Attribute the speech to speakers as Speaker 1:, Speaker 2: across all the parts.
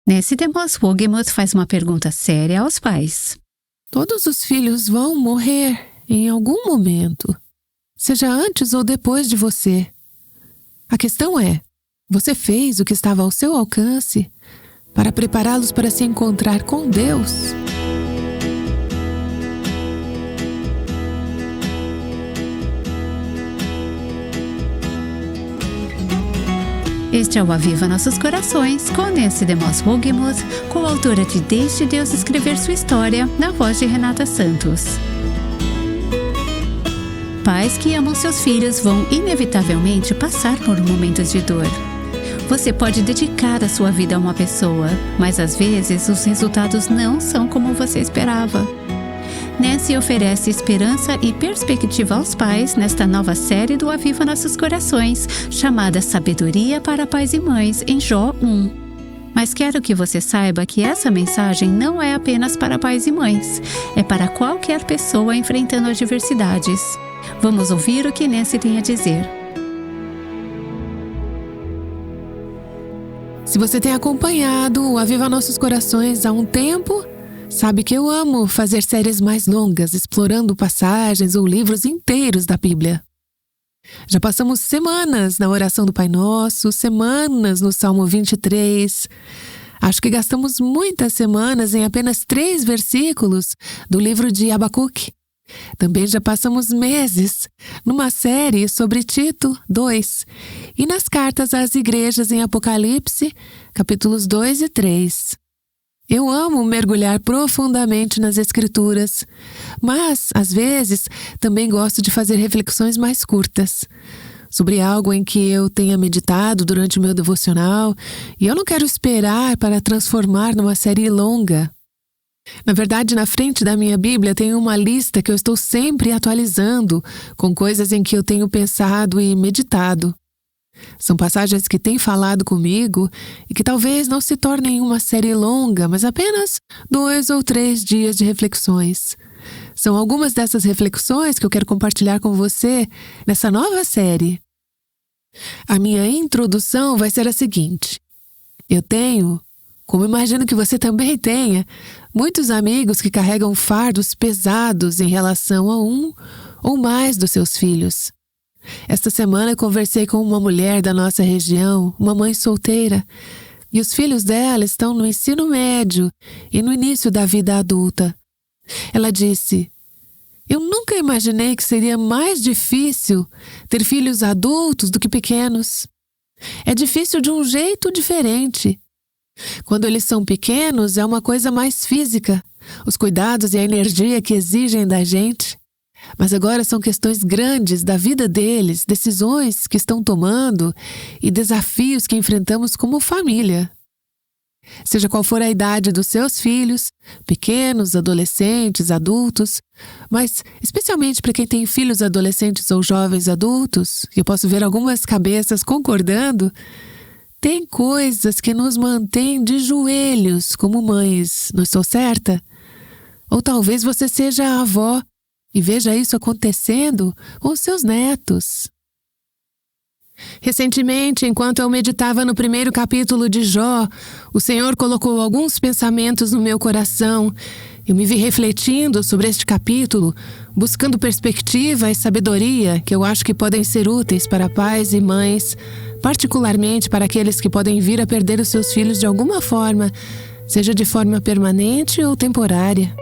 Speaker 1: Nancy DeMoss Wogemuth faz uma pergunta séria aos pais.
Speaker 2: Todos os filhos vão morrer em algum momento, seja antes ou depois de você. A questão é, você fez o que estava ao seu alcance para prepará-los para se encontrar com Deus?
Speaker 1: Este é o Aviva Nossos Corações, com Nancy DeMoss Wogemuth, coautora de Deixe Deus Escrever Sua História, na voz de Renata Santos. Pais que amam seus filhos vão inevitavelmente passar por momentos de dor. Você pode dedicar a sua vida a uma pessoa, mas às vezes os resultados não são como você esperava. Nancy oferece esperança e perspectiva aos pais nesta nova série do Aviva Nossos Corações, chamada Sabedoria para Pais e Mães, em Jó 1. Mas quero que você saiba que essa mensagem não é apenas para pais e mães, é para qualquer pessoa enfrentando adversidades. Vamos ouvir o que Nancy tem a dizer.
Speaker 2: Se você tem acompanhado o Aviva Nossos Corações há um tempo, sabe que eu amo fazer séries mais longas, explorando passagens ou livros inteiros da Bíblia. Já passamos semanas na oração do Pai Nosso, semanas no Salmo 23. Acho que gastamos muitas semanas em apenas 3 versículos do livro de Abacuque. Também já passamos meses numa série sobre Tito 2 e nas cartas às igrejas em Apocalipse, capítulos 2 e 3. Eu amo mergulhar profundamente nas Escrituras, mas, às vezes, também gosto de fazer reflexões mais curtas sobre algo em que eu tenha meditado durante o meu devocional e eu não quero esperar para transformar numa série longa. Na verdade, na frente da minha Bíblia tem uma lista que eu estou sempre atualizando com coisas em que eu tenho pensado e meditado. São passagens que têm falado comigo e que talvez não se tornem uma série longa, mas apenas 2 ou 3 dias de reflexões. São algumas dessas reflexões que eu quero compartilhar com você nessa nova série. A minha introdução vai ser a seguinte. Eu tenho, como imagino que você também tenha, muitos amigos que carregam fardos pesados em relação a um ou mais dos seus filhos. Esta semana eu conversei com uma mulher da nossa região, uma mãe solteira, e os filhos dela estão no ensino médio e no início da vida adulta. Ela disse: "Eu nunca imaginei que seria mais difícil ter filhos adultos do que pequenos. É difícil de um jeito diferente. Quando eles são pequenos é uma coisa mais física, os cuidados e a energia que exigem da gente. Mas agora são questões grandes da vida deles, decisões que estão tomando e desafios que enfrentamos como família. Seja qual for a idade dos seus filhos, pequenos, adolescentes, adultos, mas especialmente para quem tem filhos adolescentes ou jovens adultos, e eu posso ver algumas cabeças concordando, tem coisas que nos mantêm de joelhos como mães, não estou certa? Ou talvez você seja a avó e veja isso acontecendo com os seus netos." Recentemente, enquanto eu meditava no primeiro capítulo de Jó, o Senhor colocou alguns pensamentos no meu coração. Eu me vi refletindo sobre este capítulo, buscando perspectiva e sabedoria que eu acho que podem ser úteis para pais e mães, particularmente para aqueles que podem vir a perder os seus filhos de alguma forma, seja de forma permanente ou temporária.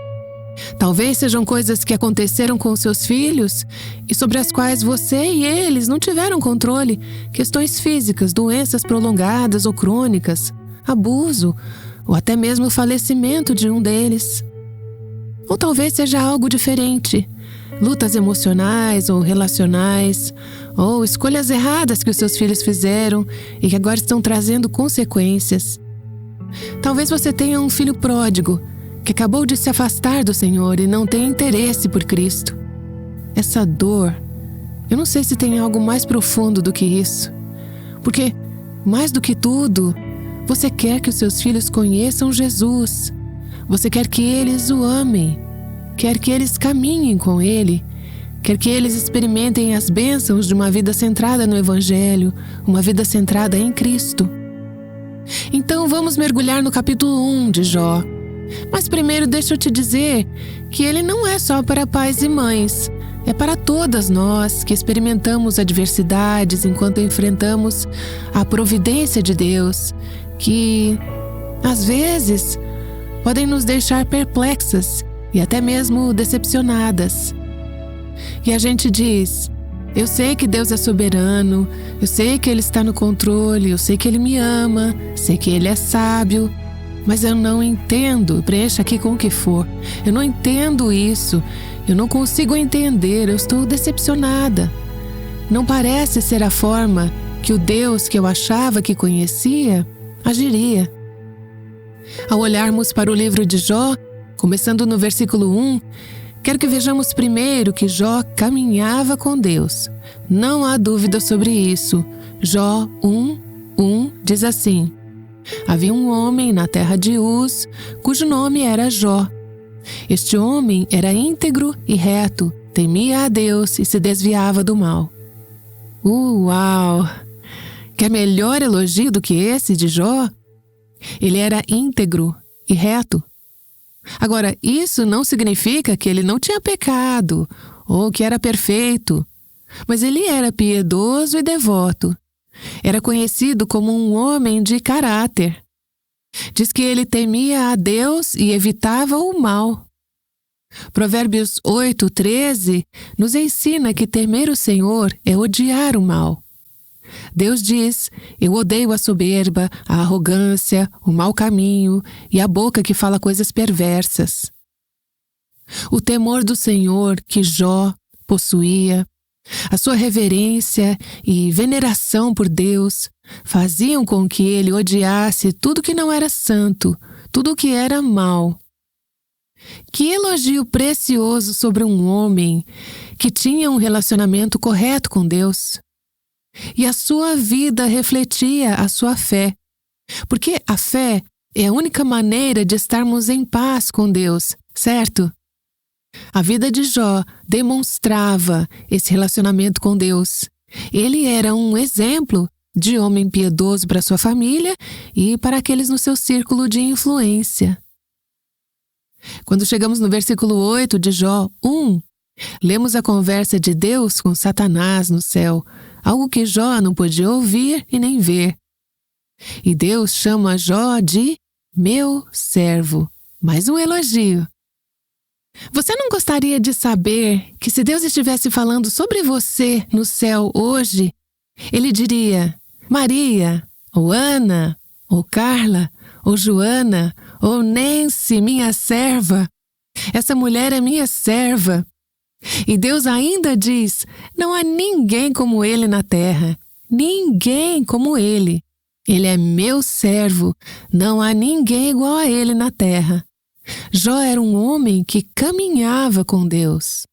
Speaker 2: Talvez sejam coisas que aconteceram com seus filhos e sobre as quais você e eles não tiveram controle, questões físicas, doenças prolongadas ou crônicas, abuso ou até mesmo o falecimento de um deles. Ou talvez seja algo diferente, lutas emocionais ou relacionais, ou escolhas erradas que os seus filhos fizeram e que agora estão trazendo consequências. Talvez você tenha um filho pródigo que acabou de se afastar do Senhor e não tem interesse por Cristo. Essa dor, eu não sei se tem algo mais profundo do que isso. Porque, mais do que tudo, você quer que os seus filhos conheçam Jesus. Você quer que eles o amem. Quer que eles caminhem com Ele. Quer que eles experimentem as bênçãos de uma vida centrada no Evangelho, uma vida centrada em Cristo. Então vamos mergulhar no capítulo 1 de Jó. Mas primeiro deixa eu te dizer que ele não é só para pais e mães. É para todas nós que experimentamos adversidades enquanto enfrentamos a providência de Deus, que, às vezes, podem nos deixar perplexas e até mesmo decepcionadas. E a gente diz: eu sei que Deus é soberano, eu sei que Ele está no controle, eu sei que Ele me ama, sei que Ele é sábio, mas eu não entendo, preencha aqui com o que for, eu não entendo isso, eu não consigo entender, eu estou decepcionada. Não parece ser a forma que o Deus que eu achava que conhecia agiria. Ao olharmos para o livro de Jó, começando no versículo 1, quero que vejamos primeiro que Jó caminhava com Deus. Não há dúvida sobre isso. Jó 1:1 diz assim: havia um homem na terra de Uz, cujo nome era Jó. Este homem era íntegro e reto, temia a Deus e se desviava do mal. Uau! Quer melhor elogio do que esse de Jó? Ele era íntegro e reto. Agora, isso não significa que ele não tinha pecado ou que era perfeito, mas ele era piedoso e devoto. Era conhecido como um homem de caráter. Diz que ele temia a Deus e evitava o mal. Provérbios 8:13 nos ensina que temer o Senhor é odiar o mal. Deus diz: eu odeio a soberba, a arrogância, o mau caminho e a boca que fala coisas perversas. O temor do Senhor que Jó possuía, a sua reverência e veneração por Deus faziam com que ele odiasse tudo que não era santo, tudo que era mal. Que elogio precioso sobre um homem que tinha um relacionamento correto com Deus. E a sua vida refletia a sua fé, porque a fé é a única maneira de estarmos em paz com Deus, certo? A vida de Jó demonstrava esse relacionamento com Deus. Ele era um exemplo de homem piedoso para sua família e para aqueles no seu círculo de influência. Quando chegamos no versículo 8 de Jó 1, lemos a conversa de Deus com Satanás no céu, algo que Jó não podia ouvir e nem ver. E Deus chama Jó de meu servo. Mais um elogio. Você não gostaria de saber que se Deus estivesse falando sobre você no céu hoje, Ele diria: Maria, ou Ana, ou Carla, ou Joana, ou Nancy, minha serva. Essa mulher é minha serva. E Deus ainda diz: não há ninguém como ele na terra. Ninguém como ele. Ele é meu servo. Não há ninguém igual a ele na terra. Jó era um homem que caminhava com Deus.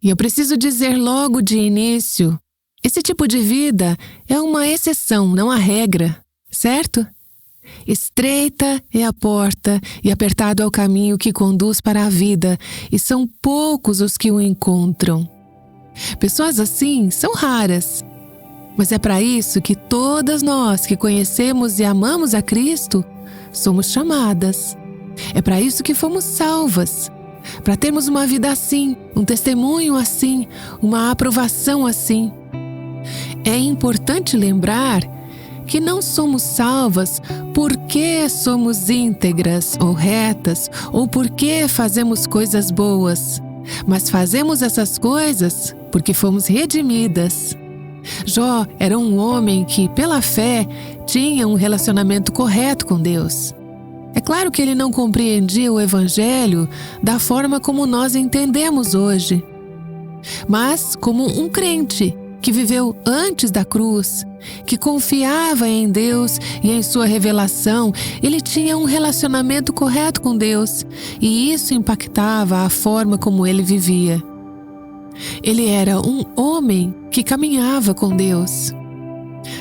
Speaker 2: E eu preciso dizer logo de início, esse tipo de vida é uma exceção, não a regra, certo? Estreita é a porta e apertado é o caminho que conduz para a vida, e são poucos os que o encontram. Pessoas assim são raras, mas é para isso que todas nós que conhecemos e amamos a Cristo somos chamadas. É para isso que fomos salvas, para termos uma vida assim, um testemunho assim, uma aprovação assim. É importante lembrar que não somos salvas porque somos íntegras ou retas ou porque fazemos coisas boas, mas fazemos essas coisas porque fomos redimidas. Jó era um homem que, pela fé, tinha um relacionamento correto com Deus. É claro que ele não compreendia o Evangelho da forma como nós entendemos hoje, mas como um crente que viveu antes da cruz, que confiava em Deus e em sua revelação, ele tinha um relacionamento correto com Deus, e isso impactava a forma como ele vivia. Ele era um homem que caminhava com Deus.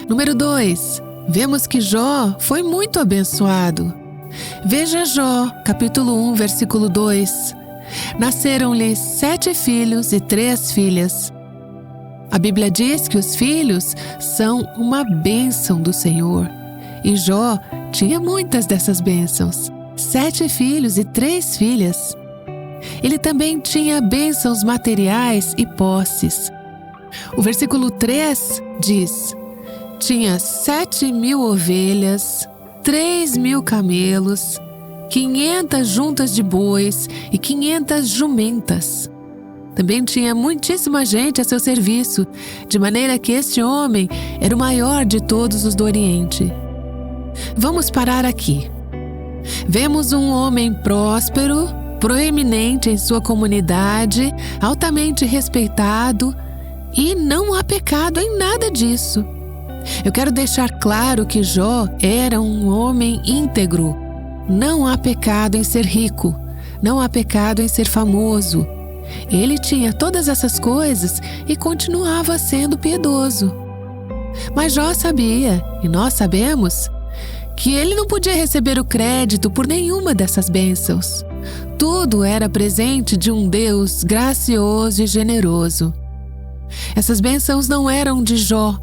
Speaker 2: Número 2, vemos que Jó foi muito abençoado. Veja Jó, capítulo 1, versículo 2. Nasceram-lhe 7 filhos e 3 filhas. A Bíblia diz que os filhos são uma bênção do Senhor. E Jó tinha muitas dessas bênçãos, 7 filhos e 3 filhas. Ele também tinha bênçãos materiais e posses. O versículo 3 diz: tinha 7.000 ovelhas, 3.000 camelos, 500 juntas de bois e 500 jumentas. Também tinha muitíssima gente a seu serviço, de maneira que este homem era o maior de todos os do Oriente. Vamos parar aqui. Vemos um homem próspero, proeminente em sua comunidade, altamente respeitado, e não há pecado em nada disso. Eu quero deixar claro que Jó era um homem íntegro. Não há pecado em ser rico, não há pecado em ser famoso. Ele tinha todas essas coisas e continuava sendo piedoso. Mas Jó sabia, e nós sabemos, que ele não podia receber o crédito por nenhuma dessas bênçãos. Tudo era presente de um Deus gracioso e generoso. Essas bênçãos não eram de Jó.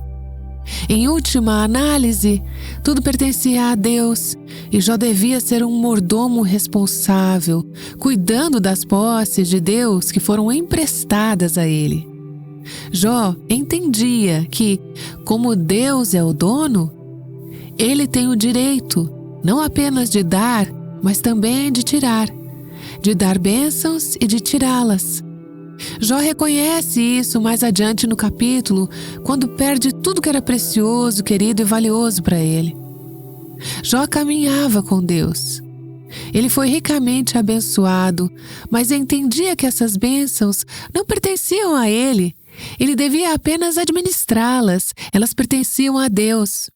Speaker 2: Em última análise, tudo pertencia a Deus e Jó devia ser um mordomo responsável, cuidando das posses de Deus que foram emprestadas a ele. Jó entendia que, como Deus é o dono, ele tem o direito não apenas de dar, mas também de tirar, de dar bênçãos e de tirá-las. Jó reconhece isso mais adiante no capítulo, quando perde tudo que era precioso, querido e valioso para ele. Jó caminhava com Deus. Ele foi ricamente abençoado, mas entendia que essas bênçãos não pertenciam a ele. Ele devia apenas administrá-las, elas pertenciam a Deus.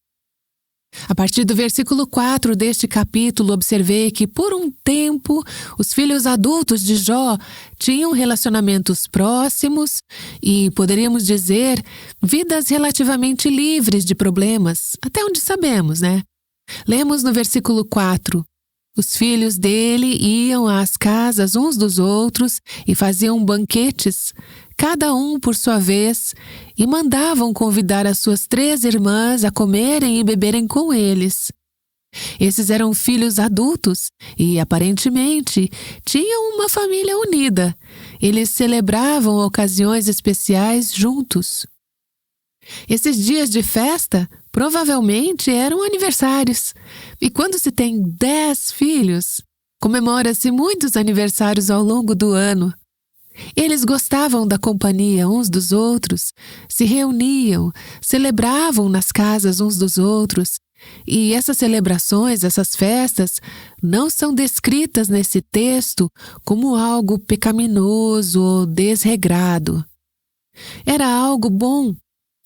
Speaker 2: A partir do versículo 4 deste capítulo, observei que, por um tempo, os filhos adultos de Jó tinham relacionamentos próximos e, poderíamos dizer, vidas relativamente livres de problemas, até onde sabemos, né? Lemos no versículo 4: os filhos dele iam às casas uns dos outros e faziam banquetes, cada um por sua vez, e mandavam convidar as suas 3 irmãs a comerem e beberem com eles. Esses eram filhos adultos e, aparentemente, tinham uma família unida. Eles celebravam ocasiões especiais juntos. Esses dias de festa provavelmente eram aniversários. E quando se tem 10 filhos, comemora-se muitos aniversários ao longo do ano. Eles gostavam da companhia uns dos outros, se reuniam, celebravam nas casas uns dos outros. E essas celebrações, essas festas, não são descritas nesse texto como algo pecaminoso ou desregrado. Era algo bom.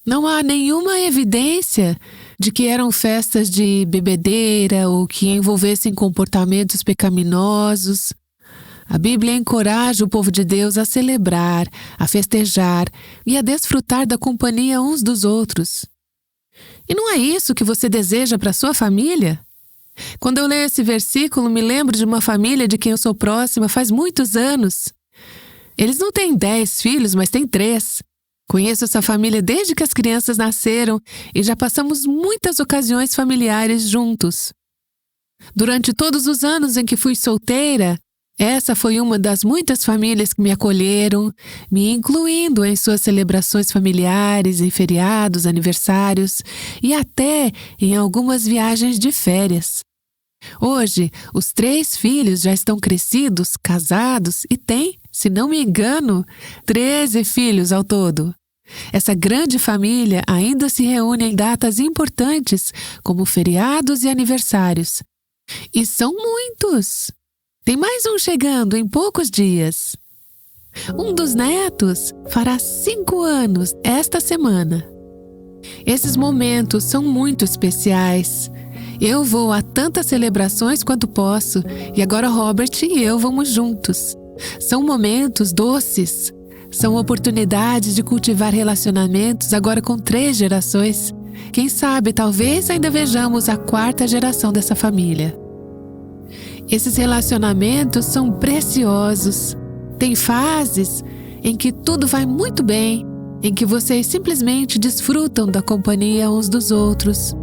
Speaker 2: Não há nenhuma evidência de que eram festas de bebedeira ou que envolvessem comportamentos pecaminosos. A Bíblia encoraja o povo de Deus a celebrar, a festejar e a desfrutar da companhia uns dos outros. E não é isso que você deseja para a sua família? Quando eu leio esse versículo, me lembro de uma família de quem eu sou próxima faz muitos anos. Eles não têm 10 filhos, mas têm 3. Conheço essa família desde que as crianças nasceram e já passamos muitas ocasiões familiares juntos. Durante todos os anos em que fui solteira, essa foi uma das muitas famílias que me acolheram, me incluindo em suas celebrações familiares, em feriados, aniversários e até em algumas viagens de férias. Hoje, os 3 filhos já estão crescidos, casados e têm, se não me engano, 13 filhos ao todo. Essa grande família ainda se reúne em datas importantes, como feriados e aniversários. E são muitos! Tem mais um chegando em poucos dias. Um dos netos fará 5 anos esta semana. Esses momentos são muito especiais. Eu vou a tantas celebrações quanto posso e agora Robert e eu vamos juntos. São momentos doces. São oportunidades de cultivar relacionamentos agora com 3 gerações. Quem sabe, talvez ainda vejamos a 4ª geração dessa família. Esses relacionamentos são preciosos. Tem fases em que tudo vai muito bem, em que vocês simplesmente desfrutam da companhia uns dos outros.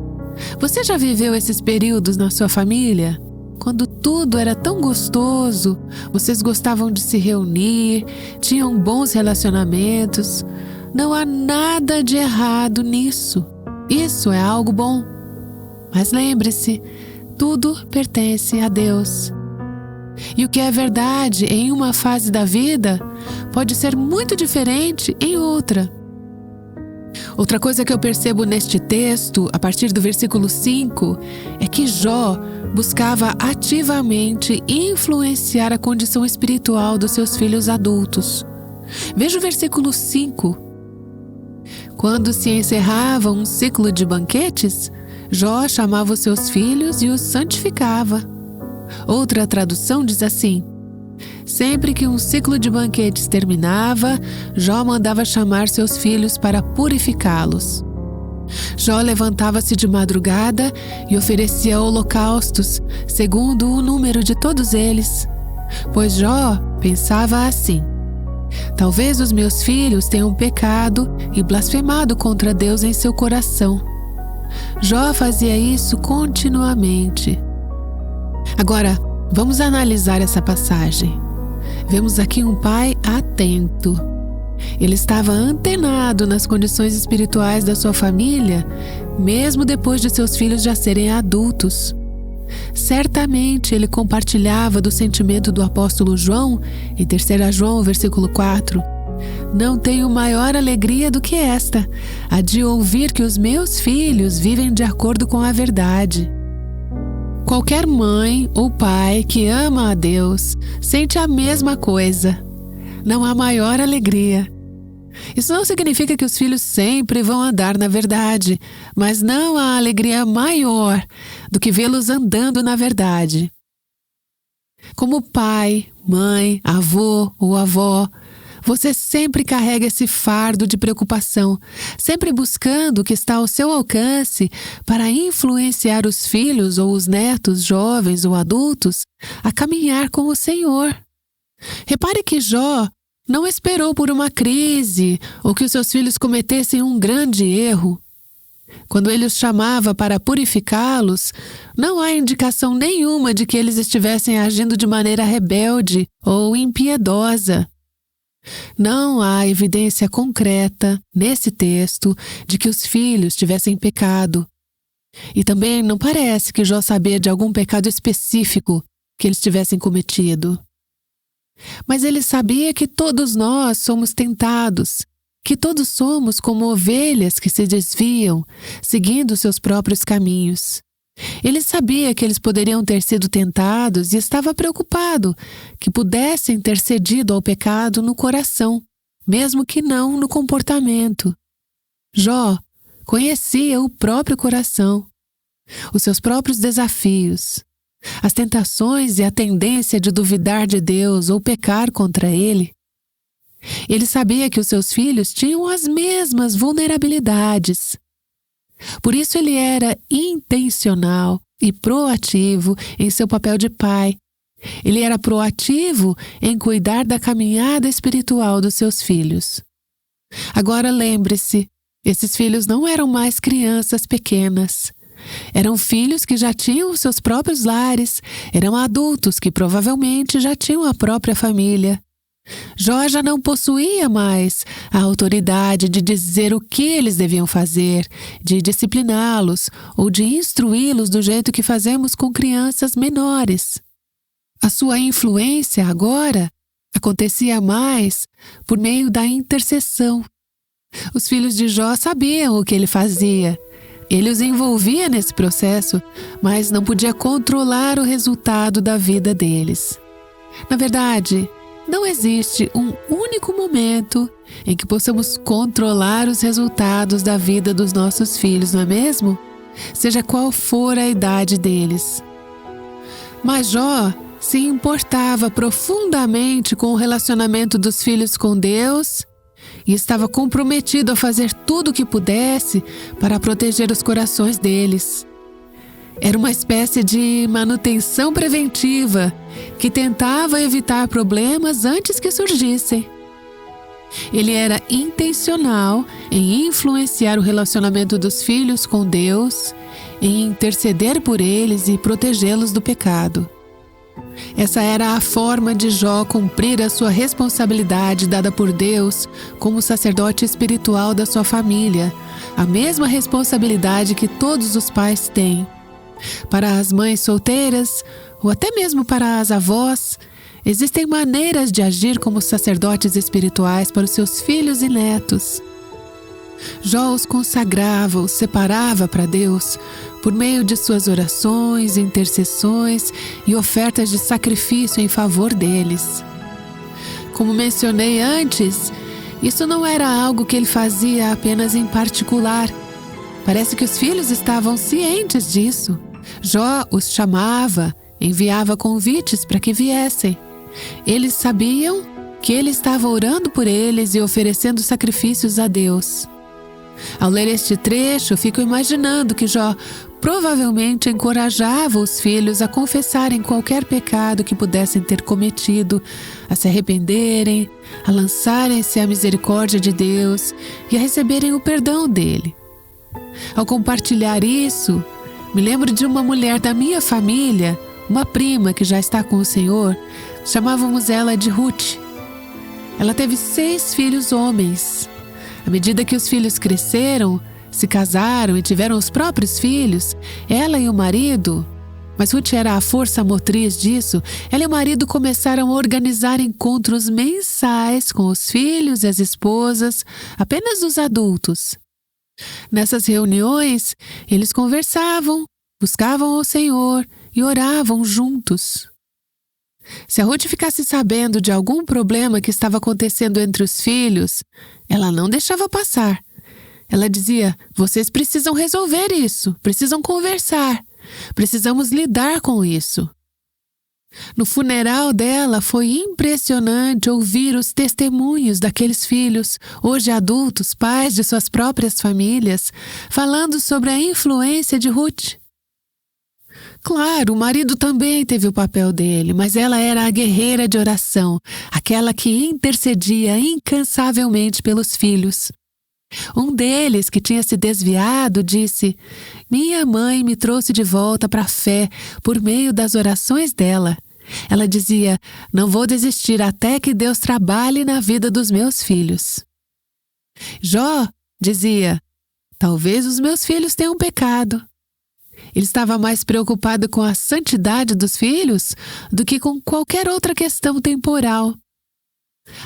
Speaker 2: Você já viveu esses períodos na sua família? Quando tudo era tão gostoso, vocês gostavam de se reunir, tinham bons relacionamentos. Não há nada de errado nisso. Isso é algo bom. Mas lembre-se, tudo pertence a Deus. E o que é verdade em uma fase da vida pode ser muito diferente em outra. Outra coisa que eu percebo neste texto, a partir do versículo 5, é que Jó buscava ativamente influenciar a condição espiritual dos seus filhos adultos. Veja o versículo 5. Quando se encerrava um ciclo de banquetes, Jó chamava os seus filhos e os santificava. Outra tradução diz assim: sempre que um ciclo de banquetes terminava, Jó mandava chamar seus filhos para purificá-los. Jó levantava-se de madrugada e oferecia holocaustos, segundo o número de todos eles. Pois Jó pensava assim: talvez os meus filhos tenham pecado e blasfemado contra Deus em seu coração. Jó fazia isso continuamente. Agora, vamos analisar essa passagem. Vemos aqui um pai atento. Ele estava antenado nas condições espirituais da sua família, mesmo depois de seus filhos já serem adultos. Certamente ele compartilhava do sentimento do apóstolo João, em 3 João, versículo 4. Não tenho maior alegria do que esta, a de ouvir que os meus filhos vivem de acordo com a verdade. Qualquer mãe ou pai que ama a Deus sente a mesma coisa. Não há maior alegria. Isso não significa que os filhos sempre vão andar na verdade, mas não há alegria maior do que vê-los andando na verdade. Como pai, mãe, avô ou avó, você sempre carrega esse fardo de preocupação, sempre buscando o que está ao seu alcance para influenciar os filhos ou os netos, jovens ou adultos, a caminhar com o Senhor. Repare que Jó não esperou por uma crise ou que os seus filhos cometessem um grande erro. Quando ele os chamava para purificá-los, não há indicação nenhuma de que eles estivessem agindo de maneira rebelde ou impiedosa. Não há evidência concreta, nesse texto, de que os filhos tivessem pecado. E também não parece que Jó sabia de algum pecado específico que eles tivessem cometido. Mas ele sabia que todos nós somos tentados, que todos somos como ovelhas que se desviam, seguindo seus próprios caminhos. Ele sabia que eles poderiam ter sido tentados e estava preocupado que pudessem ter cedido ao pecado no coração, mesmo que não no comportamento. Jó conhecia o próprio coração, os seus próprios desafios, as tentações e a tendência de duvidar de Deus ou pecar contra Ele. Ele sabia que os seus filhos tinham as mesmas vulnerabilidades. Por isso ele era intencional e proativo em seu papel de pai. Ele era proativo em cuidar da caminhada espiritual dos seus filhos. Agora lembre-se, esses filhos não eram mais crianças pequenas. Eram filhos que já tinham os seus próprios lares, eram adultos que provavelmente já tinham a própria família. Jó já não possuía mais a autoridade de dizer o que eles deviam fazer, de discipliná-los ou de instruí-los do jeito que fazemos com crianças menores. A sua influência agora acontecia mais por meio da intercessão. Os filhos de Jó sabiam o que ele fazia. Ele os envolvia nesse processo, mas não podia controlar o resultado da vida deles. Na verdade, não existe um único momento em que possamos controlar os resultados da vida dos nossos filhos, não é mesmo? Seja qual for a idade deles. Mas Jó se importava profundamente com o relacionamento dos filhos com Deus e estava comprometido a fazer tudo o que pudesse para proteger os corações deles. Era uma espécie de manutenção preventiva que tentava evitar problemas antes que surgissem. Ele era intencional em influenciar o relacionamento dos filhos com Deus em interceder por eles e protegê-los do pecado. Essa era a forma de Jó cumprir a sua responsabilidade dada por Deus como sacerdote espiritual da sua família, a mesma responsabilidade que todos os pais têm. Para as mães solteiras, ou até mesmo para as avós, existem maneiras de agir como sacerdotes espirituais para os seus filhos e netos. Jó os consagrava, os separava para Deus por meio de suas orações, intercessões e ofertas de sacrifício em favor deles. Como mencionei antes, isso não era algo que ele fazia apenas em particular. Parece que os filhos estavam cientes disso. Jó os chamava, enviava convites para que viessem. Eles sabiam que ele estava orando por eles e oferecendo sacrifícios a Deus. Ao ler este trecho, fico imaginando que Jó provavelmente encorajava os filhos a confessarem qualquer pecado que pudessem ter cometido, a se arrependerem, a lançarem-se à misericórdia de Deus e a receberem o perdão dele. Ao compartilhar isso, me lembro de uma mulher da minha família, uma prima que já está com o Senhor, chamávamos ela de Ruth. Ela teve 6 filhos homens. À medida que os filhos cresceram, se casaram e tiveram os próprios filhos, ela e o marido, mas Ruth era a força motriz disso, ela e o marido começaram a organizar encontros mensais com os filhos e as esposas, apenas os adultos. Nessas reuniões, eles conversavam, buscavam ao Senhor e oravam juntos. Se a Ruth ficasse sabendo de algum problema que estava acontecendo entre os filhos, ela não deixava passar. Ela dizia: vocês precisam resolver isso, precisam conversar, precisamos lidar com isso. No funeral dela foi impressionante ouvir os testemunhos daqueles filhos, hoje adultos, pais de suas próprias famílias, falando sobre a influência de Ruth. Claro, o marido também teve o papel dele, mas ela era a guerreira de oração, aquela que intercedia incansavelmente pelos filhos. Um deles, que tinha se desviado, disse: minha mãe me trouxe de volta para a fé por meio das orações dela. Ela dizia: não vou desistir até que Deus trabalhe na vida dos meus filhos. Jó dizia: talvez os meus filhos tenham pecado. Ele estava mais preocupado com a santidade dos filhos do que com qualquer outra questão temporal.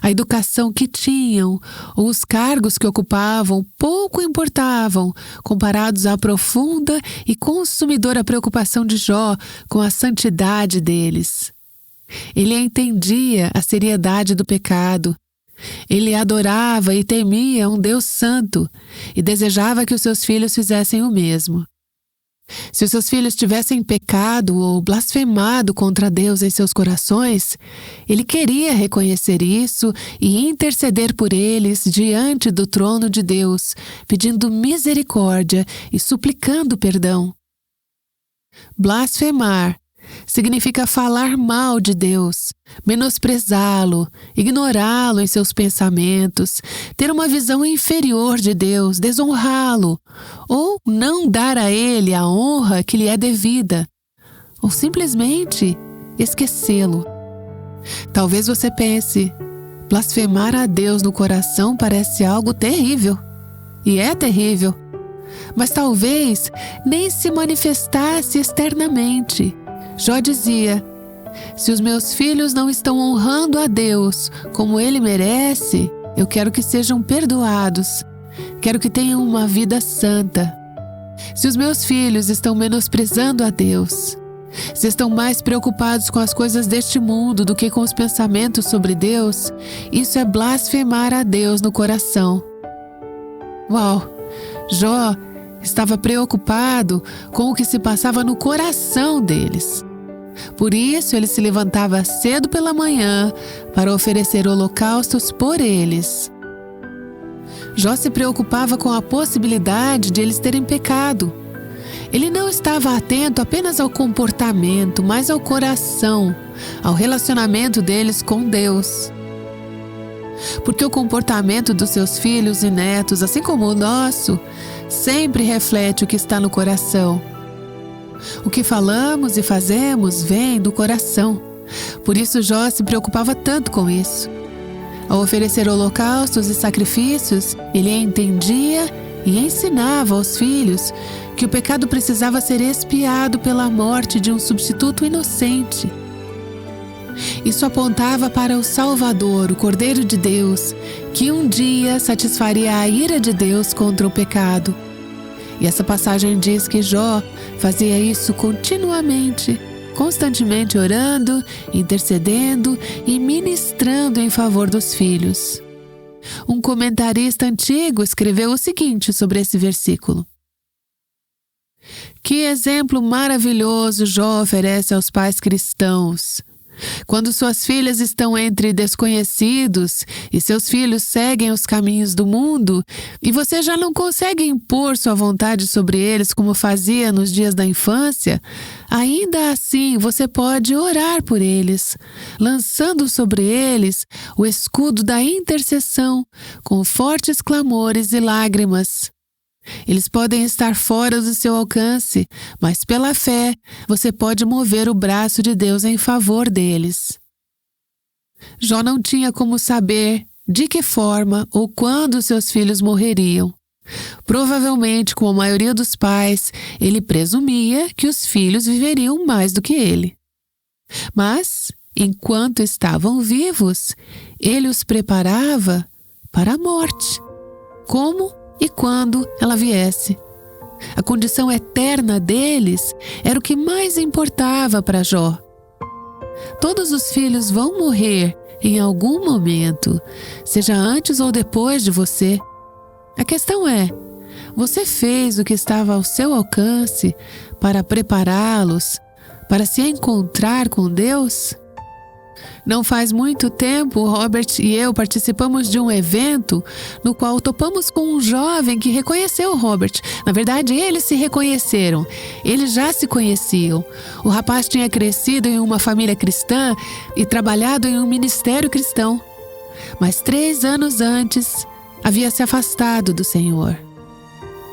Speaker 2: A educação que tinham ou os cargos que ocupavam pouco importavam comparados à profunda e consumidora preocupação de Jó com a santidade deles. Ele entendia a seriedade do pecado. Ele adorava e temia um Deus santo e desejava que os seus filhos fizessem o mesmo. Se os seus filhos tivessem pecado ou blasfemado contra Deus em seus corações, ele queria reconhecer isso e interceder por eles diante do trono de Deus, pedindo misericórdia e suplicando perdão. Blasfemar significa falar mal de Deus, menosprezá-lo, ignorá-lo em seus pensamentos, ter uma visão inferior de Deus, desonrá-lo, ou não dar a ele a honra que lhe é devida, ou simplesmente esquecê-lo. Talvez você pense: blasfemar a Deus no coração parece algo terrível. E é terrível. Mas talvez nem se manifestasse externamente. Jó dizia: se os meus filhos não estão honrando a Deus como Ele merece, eu quero que sejam perdoados. Quero que tenham uma vida santa. Se os meus filhos estão menosprezando a Deus, se estão mais preocupados com as coisas deste mundo do que com os pensamentos sobre Deus, isso é blasfemar a Deus no coração. Uau! Jó estava preocupado com o que se passava no coração deles. Por isso, ele se levantava cedo pela manhã para oferecer holocaustos por eles. Jó se preocupava com a possibilidade de eles terem pecado. Ele não estava atento apenas ao comportamento, mas ao coração, ao relacionamento deles com Deus. Porque o comportamento dos seus filhos e netos, assim como o nosso, sempre reflete o que está no coração. O que falamos e fazemos vem do coração. Por isso Jó se preocupava tanto com isso. Ao oferecer holocaustos e sacrifícios, ele entendia e ensinava aos filhos que o pecado precisava ser expiado pela morte de um substituto inocente. Isso apontava para o Salvador, o Cordeiro de Deus, que um dia satisfaria a ira de Deus contra o pecado. E essa passagem diz que Jó fazia isso continuamente, constantemente orando, intercedendo e ministrando em favor dos filhos. Um comentarista antigo escreveu o seguinte sobre esse versículo: que exemplo maravilhoso Jó oferece aos pais cristãos! Quando suas filhas estão entre desconhecidos e seus filhos seguem os caminhos do mundo, e você já não consegue impor sua vontade sobre eles como fazia nos dias da infância, ainda assim você pode orar por eles, lançando sobre eles o escudo da intercessão, com fortes clamores e lágrimas. Eles podem estar fora do seu alcance, mas pela fé você pode mover o braço de Deus em favor deles. Jó não tinha como saber de que forma ou quando seus filhos morreriam. Provavelmente, como a maioria dos pais, ele presumia que os filhos viveriam mais do que ele. Mas, enquanto estavam vivos, ele os preparava para a morte. Como e quando ela viesse. A condição eterna deles era o que mais importava para Jó. Todos os filhos vão morrer em algum momento, seja antes ou depois de você. A questão é, você fez o que estava ao seu alcance para prepará-los para se encontrar com Deus? Não faz muito tempo, Robert e eu participamos de um evento no qual topamos com um jovem que reconheceu o Robert. Na verdade, eles se reconheceram. Eles já se conheciam. O rapaz tinha crescido em uma família cristã e trabalhado em um ministério cristão. Mas 3 anos antes, havia se afastado do Senhor.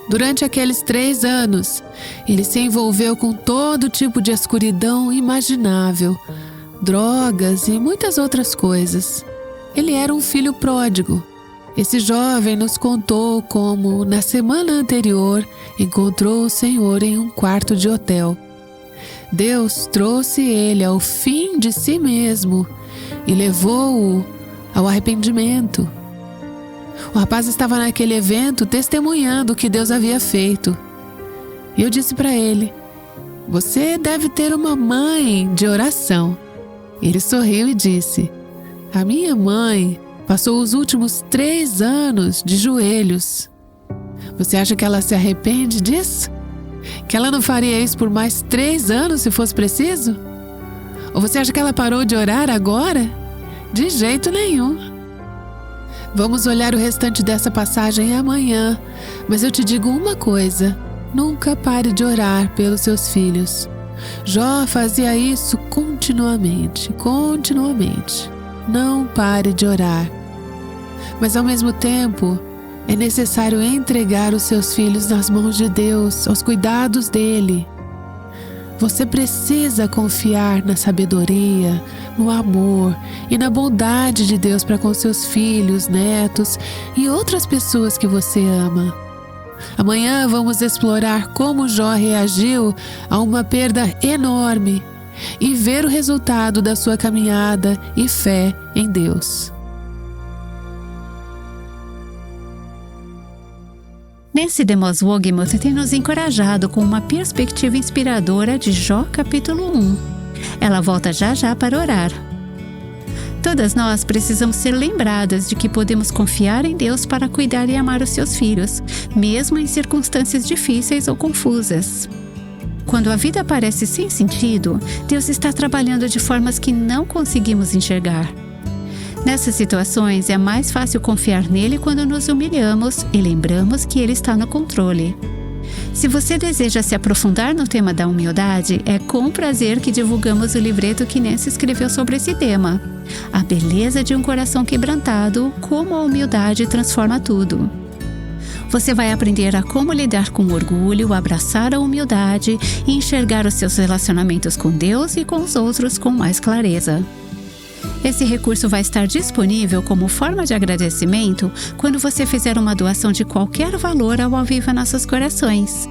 Speaker 2: Durante aqueles 3 anos, ele se envolveu com todo tipo de escuridão imaginável, drogas e muitas outras coisas. Ele era um filho pródigo. Esse jovem nos contou como, na semana anterior, encontrou o Senhor em um quarto de hotel. Deus trouxe ele ao fim de si mesmo e levou-o ao arrependimento. O rapaz estava naquele evento testemunhando o que Deus havia feito. E eu disse para ele: você deve ter uma mãe de oração. Ele sorriu e disse: a minha mãe passou os últimos 3 anos de joelhos. Você acha que ela se arrepende disso? Que ela não faria isso por mais 3 anos se fosse preciso? Ou você acha que ela parou de orar agora? De jeito nenhum. Vamos olhar o restante dessa passagem amanhã, mas eu te digo uma coisa: nunca pare de orar pelos seus filhos. Jó fazia isso continuamente. Não pare de orar. Mas ao mesmo tempo, é necessário entregar os seus filhos nas mãos de Deus, aos cuidados dele. Você precisa confiar na sabedoria, no amor e na bondade de Deus para com seus filhos, netos e outras pessoas que você ama. Amanhã vamos explorar como Jó reagiu a uma perda enorme e ver o resultado da sua caminhada e fé em Deus.
Speaker 1: Nancy DeMoss Wogemuth tem nos encorajado com uma perspectiva inspiradora de Jó capítulo 1. Ela volta já já para orar. Todas nós precisamos ser lembradas de que podemos confiar em Deus para cuidar e amar os seus filhos, mesmo em circunstâncias difíceis ou confusas. Quando a vida parece sem sentido, Deus está trabalhando de formas que não conseguimos enxergar. Nessas situações, é mais fácil confiar nele quando nos humilhamos e lembramos que ele está no controle. Se você deseja se aprofundar no tema da humildade, é com prazer que divulgamos o livreto que Nancy escreveu sobre esse tema. A beleza de um coração quebrantado, como a humildade transforma tudo. Você vai aprender a como lidar com o orgulho, abraçar a humildade e enxergar os seus relacionamentos com Deus e com os outros com mais clareza. Esse recurso vai estar disponível como forma de agradecimento quando você fizer uma doação de qualquer valor ao Aviva Nossos Corações.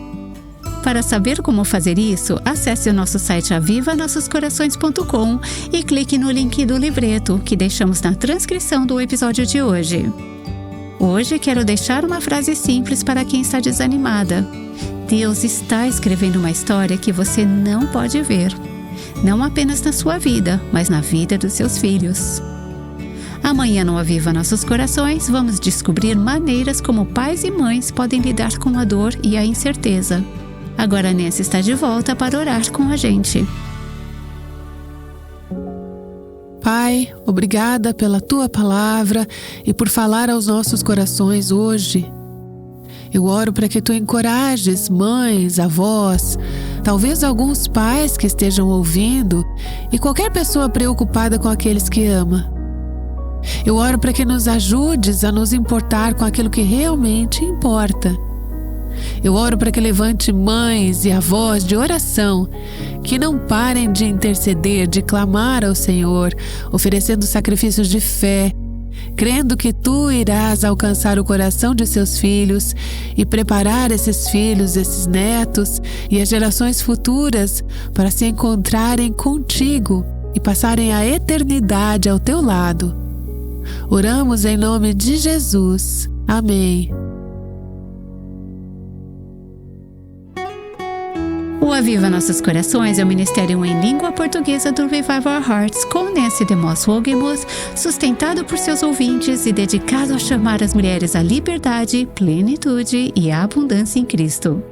Speaker 1: Para saber como fazer isso, acesse o nosso site avivanossoscorações.com e clique no link do livreto que deixamos na transcrição do episódio de hoje. Hoje quero deixar uma frase simples para quem está desanimada. Deus está escrevendo uma história que você não pode ver. Não apenas na sua vida, mas na vida dos seus filhos. Amanhã no Aviva Nossos Corações, vamos descobrir maneiras como pais e mães podem lidar com a dor e a incerteza. Agora a Nancy está de volta para orar com a gente.
Speaker 2: Pai, obrigada pela Tua palavra e por falar aos nossos corações hoje. Eu oro para que Tu encorajes mães, avós, talvez alguns pais que estejam ouvindo e qualquer pessoa preocupada com aqueles que ama. Eu oro para que nos ajudes a nos importar com aquilo que realmente importa. Eu oro para que levante mães e avós de oração, que não parem de interceder, de clamar ao Senhor, oferecendo sacrifícios de fé, crendo que Tu irás alcançar o coração de seus filhos e preparar esses filhos, esses netos e as gerações futuras para se encontrarem contigo e passarem a eternidade ao Teu lado. Oramos em nome de Jesus. Amém.
Speaker 1: O Aviva Nossos Corações é o ministério em língua portuguesa do Revive Our Hearts com Nancy DeMoss Wogemuth, sustentado por seus ouvintes e dedicado a chamar as mulheres à liberdade, plenitude e abundância em Cristo.